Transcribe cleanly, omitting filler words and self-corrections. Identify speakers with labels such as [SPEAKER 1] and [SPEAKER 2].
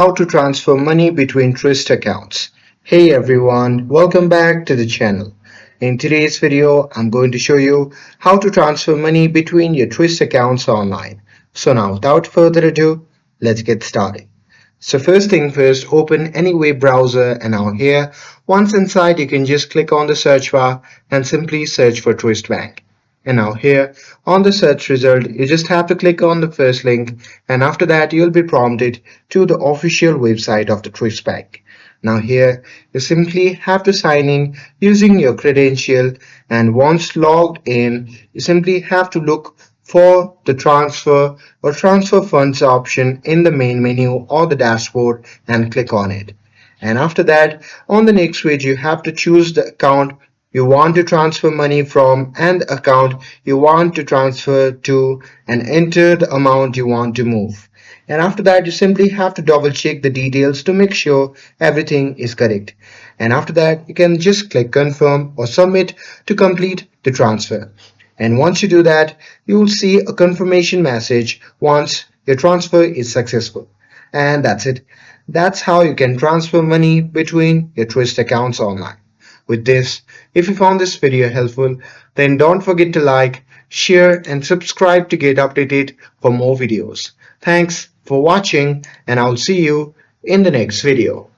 [SPEAKER 1] How to transfer money between Truist accounts. Hey everyone, welcome back to the channel. In today's video, I'm going to show you how to transfer money between your Truist accounts online. So now without further ado, let's get started. So first thing first, open any web browser and now here, once inside you can just click on the search bar and simply search for Truist Bank. And now here on the search result, you just have to click on the first link and after that you'll be prompted to the official website of the Truist Bank. Now here you simply have to sign in using your credential and once logged in, you simply have to look for the transfer or transfer funds option in the main menu or the dashboard and click on it. And after that, on the next page, you have to choose the account you want to transfer money from and the account you want to transfer to and enter the amount you want to move. And after that, you simply have to double check the details to make sure everything is correct. And after that, you can just click confirm or submit to complete the transfer. And once you do that, you will see a confirmation message once your transfer is successful. And that's it. That's how you can transfer money between your Truist accounts online. With this, if you found this video helpful, then don't forget to like, share and subscribe to get updated for more videos. Thanks for watching and I'll see you in the next video.